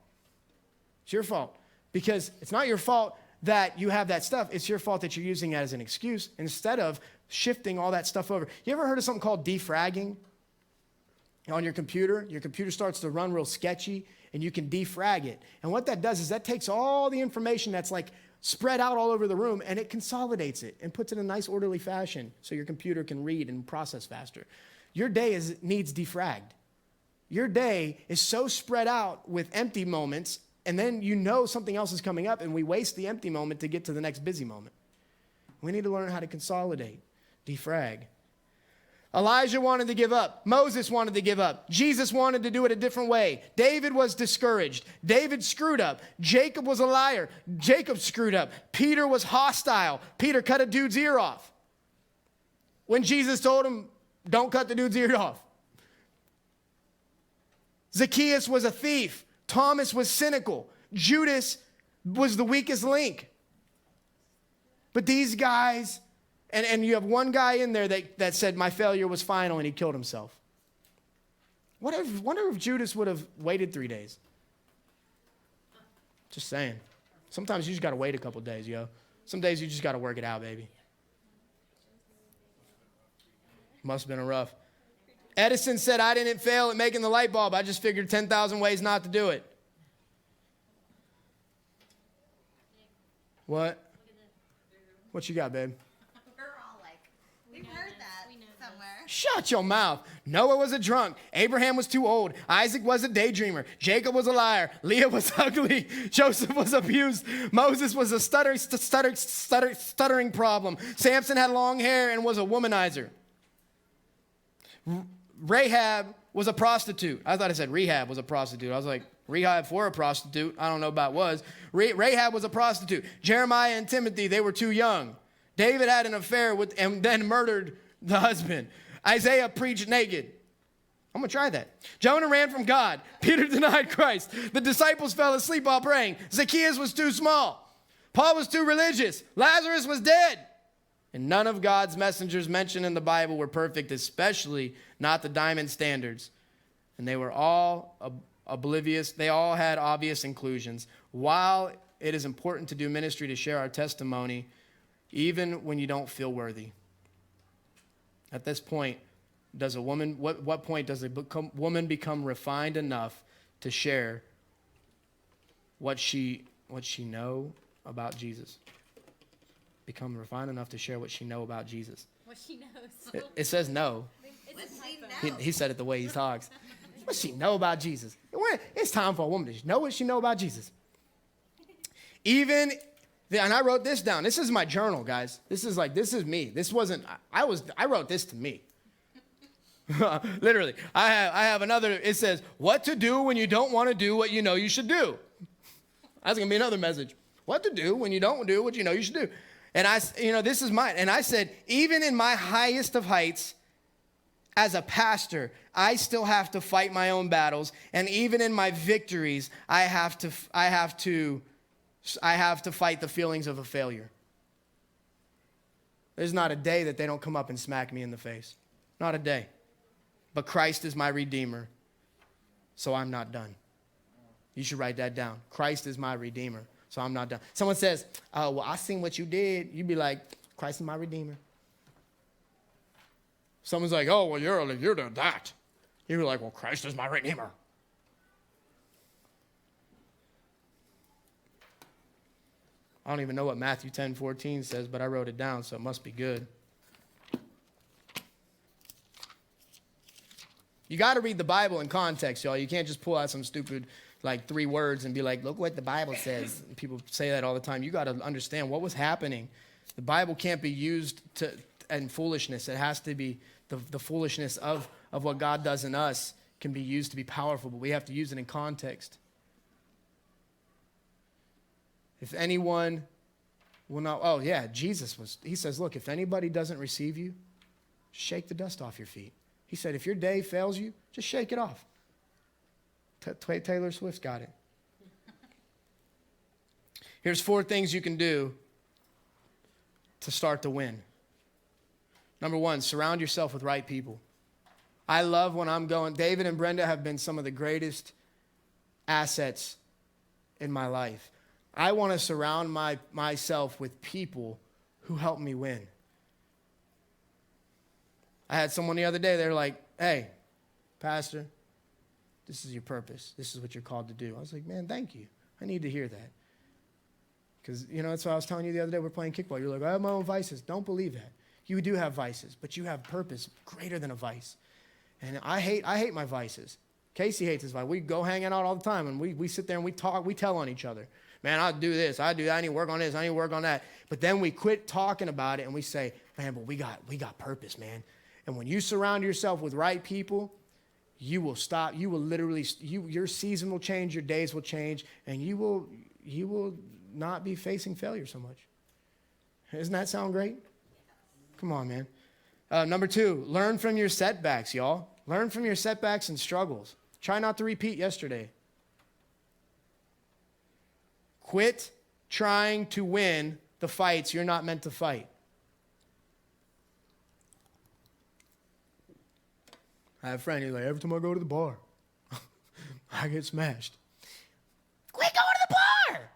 It's your fault. Because it's not your fault that you have that stuff. It's your fault that you're using it as an excuse instead of shifting all that stuff over. You ever heard of something called defragging? On your computer starts to run real sketchy and you can defrag it. And what that does is that takes all the information that's like spread out all over the room and it consolidates it and puts it in a nice orderly fashion so your computer can read and process faster. Your day needs defragged. Your day is so spread out with empty moments And then you know something else is coming up, and we waste the empty moment to get to the next busy moment. We need to learn how to consolidate, defrag. Elijah wanted to give up. Moses wanted to give up. Jesus wanted to do it a different way. David was discouraged. David screwed up. Jacob was a liar. Jacob screwed up. Peter was hostile. Peter cut a dude's ear off when Jesus told him, don't cut the dude's ear off. Zacchaeus was a thief. Thomas was cynical. Judas was the weakest link. But these guys, and you have one guy in there that said, my failure was final, and he killed himself. Wonder if Judas would have waited 3 days. Just saying. Sometimes you just got to wait a couple days, yo. Some days you just got to work it out, baby. Must have been rough. Edison said, I didn't fail at making the light bulb. I just figured 10,000 ways not to do it. What? What you got, babe? We're all like, we've heard that somewhere. Shut your mouth. Noah was a drunk. Abraham was too old. Isaac was a daydreamer. Jacob was a liar. Leah was ugly. Joseph was abused. Moses was a stuttering problem. Samson had long hair and was a womanizer. Rahab was a prostitute. I thought I said rehab was a prostitute. I was like, rehab for a prostitute. I don't know about was. Rahab was a prostitute. Jeremiah and Timothy, they were too young. David had an affair with and then murdered the husband. Isaiah preached naked. I'm going to try that. Jonah ran from God. Peter denied Christ. The disciples fell asleep while praying. Zacchaeus was too small. Paul was too religious. Lazarus was dead. And none of God's messengers mentioned in the Bible were perfect, especially not the diamond standards. And they were all oblivious. They all had obvious inclusions. While it is important to do ministry to share our testimony, even when you don't feel worthy. At this point, does a woman, what point does a woman become refined enough to share what she know about Jesus? Become refined enough to share what she know about Jesus. What she knows. It says no. What she knows. He said it the way he talks. What she know about Jesus? It's time for a woman to know what she know about Jesus. And I wrote this down. This is my journal, guys. This is me. I wrote this to me. Literally. I have another, it says, what to do when you don't want to do what you know you should do. That's going to be another message. What to do when you don't do what you know you should do. And this is mine. And I said, even in my highest of heights, as a pastor, I still have to fight my own battles. And even in my victories, I have to fight the feelings of a failure. There's not a day that they don't come up and smack me in the face. Not a day. But Christ is my Redeemer, so I'm not done. You should write that down. Christ is my Redeemer, so I'm not done. Someone says, oh, well, I seen what you did. You'd be like, Christ is my Redeemer. Someone's like, oh, well, you're doing that. You'd be like, well, Christ is my Redeemer. I don't even know what Matthew 10:14 says, but I wrote it down, so it must be good. You got to read the Bible in context, y'all. You can't just pull out some stupid, 3 words and be like, look what the Bible says. And people say that all the time. You got to understand what was happening. The Bible can't be used in foolishness. It has to be the foolishness of what God does in us can be used to be powerful, but we have to use it in context. If anyone will not, he says, look, if anybody doesn't receive you, shake the dust off your feet. He said, if your day fails you, just shake it off. Taylor Swift's got it. Here's 4 things you can do to start to win. Number 1, surround yourself with right people. I love when I'm going, David and Brenda have been some of the greatest assets in my life. I want to surround myself with people who help me win. I had someone the other day, they're like, hey, Pastor, this is your purpose. This is what you're called to do. I was like, man, thank you. I need to hear that. Because, that's what I was telling you the other day. We're playing kickball. You're like, I have my own vices. Don't believe that. You do have vices, but you have purpose greater than a vice. And I hate my vices. Casey hates his wife. We go hanging out all the time, and we sit there and we talk. We tell on each other. Man, I'll do this. I do that. I need to work on this. I need to work on that. But then we quit talking about it, and we say, man, but we got purpose, man. And when you surround yourself with right people, you will stop. You will literally, your season will change. Your days will change, and you will not be facing failure so much. Doesn't that sound great? Come on, man. Number 2, learn from your setbacks, y'all. Learn from your setbacks and struggles. Try not to repeat yesterday. Quit trying to win the fights you're not meant to fight. I have a friend, he's like, every time I go to the bar, I get smashed. Quit going to the bar!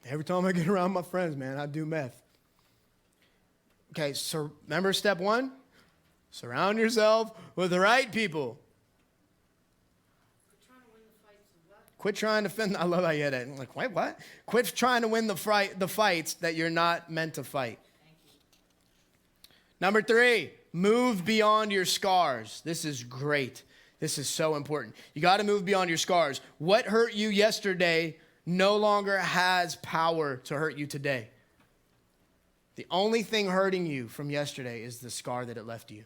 Every time I get around my friends, man, I do meth. Okay, so remember step 1? Surround yourself with the right people. Quit trying to defend. I love how you had that. I'm like, wait, what? Quit trying to win the fights that you're not meant to fight. Number 3, move beyond your scars. This is great. This is so important. You got to move beyond your scars. What hurt you yesterday no longer has power to hurt you today. The only thing hurting you from yesterday is the scar that it left you.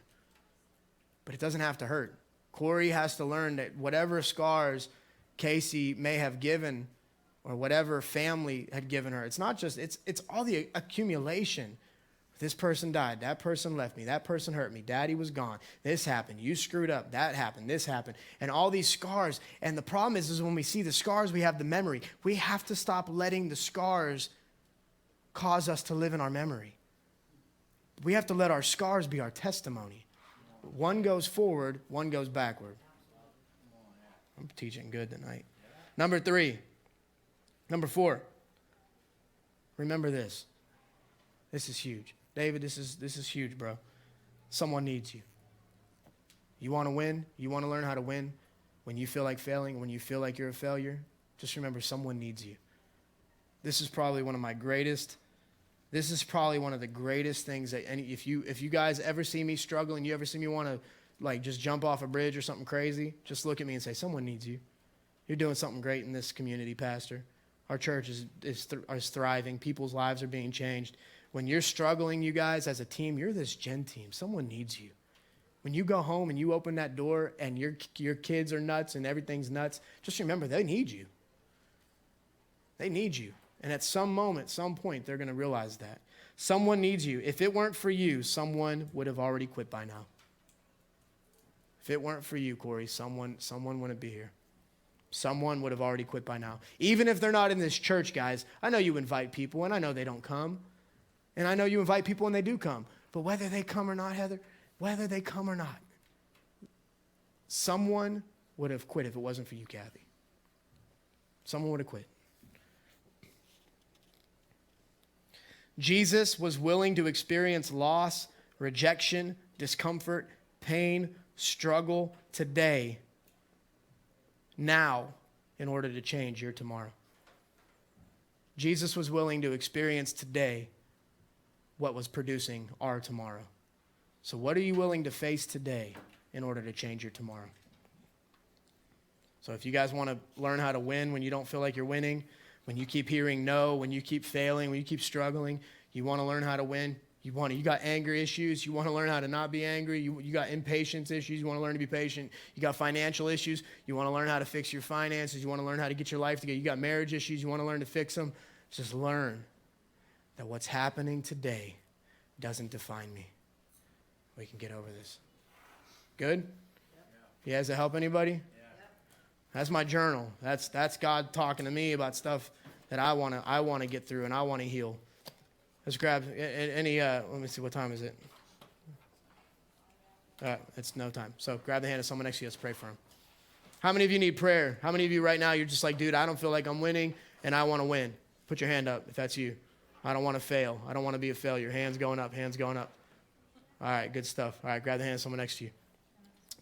But it doesn't have to hurt. Corey has to learn that whatever scars Casey may have given or whatever family had given her, it's not just, it's all the accumulation. This person died. That person left me. That person hurt me. Daddy was gone. This happened. You screwed up. That happened. This happened. And all these scars. And the problem is when we see the scars, we have the memory. We have to stop letting the scars cause us to live in our memory. We have to let our scars be our testimony. One goes forward, one goes backward. I'm teaching good tonight. Number 4. Remember this. This is huge. David, this is huge, bro. Someone needs you. You want to win? You want to learn how to win? When you feel like failing, when you feel like you're a failure, just remember someone needs you. This is probably one of the greatest things that if you guys ever see me struggle and you ever see me want to like just jump off a bridge or something crazy, just look at me and say, someone needs you. You're doing something great in this community, Pastor. Our church is thriving. People's lives are being changed. When you're struggling, you guys, as a team, you're this Gen team. Someone needs you. When you go home and you open that door and your kids are nuts and everything's nuts, just remember they need you. They need you. And at some moment, some point, they're going to realize that. Someone needs you. If it weren't for you, someone would have already quit by now. If it weren't for you, Corey, someone wouldn't be here. Someone would have already quit by now. Even if they're not in this church, guys, I know you invite people, and I know they don't come. And I know you invite people, and they do come. But whether they come or not, Heather, whether they come or not, someone would have quit if it wasn't for you, Kathy. Someone would have quit. Jesus was willing to experience loss, rejection, discomfort, pain, struggle today, now, in order to change your tomorrow. Jesus was willing to experience today what was producing our tomorrow. So what are you willing to face today in order to change your tomorrow? So if you guys want to learn how to win when you don't feel like you're winning, when you keep hearing no, when you keep failing, when you keep struggling, you want to learn how to win. You got anger issues. You want to learn how to not be angry. You got impatience issues. You want to learn to be patient. You got financial issues. You want to learn how to fix your finances. You want to learn how to get your life together. You got marriage issues. You want to learn to fix them. Just learn that what's happening today doesn't define me. We can get over this. Good? Yeah, does it help anybody? That's my journal. That's God talking to me about stuff that I want to get through and I want to heal. Let's grab any, let me see, what time is it? It's no time. So grab the hand of someone next to you. Let's pray for him. How many of you need prayer? How many of you right now, you're just like, dude, I don't feel like I'm winning and I want to win? Put your hand up if that's you. I don't want to fail. I don't want to be a failure. Hands going up, hands going up. All right, good stuff. All right, grab the hand of someone next to you.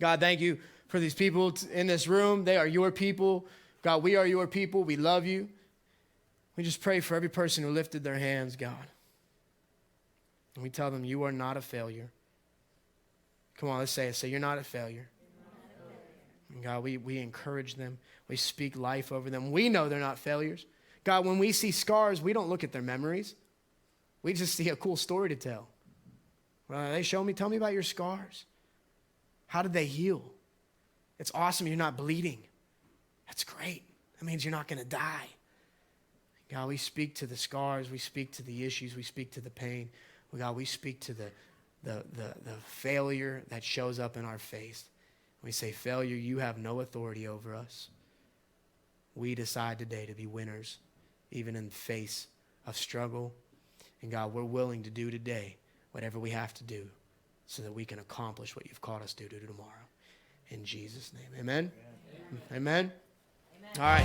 God, thank you for these people in this room. They are your people. God, we are your people. We love you. We just pray for every person who lifted their hands, God. And we tell them, you are not a failure. Come on, let's say it. Say, you're not a failure. God, we encourage them. We speak life over them. We know they're not failures. God, when we see scars, we don't look at their memories. We just see a cool story to tell. Well, they show me, tell me about your scars. How did they heal? It's awesome you're not bleeding. That's great. That means you're not going to die. God, we speak to the scars. We speak to the issues. We speak to the pain. God, we speak to the failure that shows up in our face. We say, failure, you have no authority over us. We decide today to be winners, even in the face of struggle. And God, we're willing to do today whatever we have to do so that we can accomplish what you've called us to do tomorrow. In Jesus' name, amen? Amen? Amen? All right.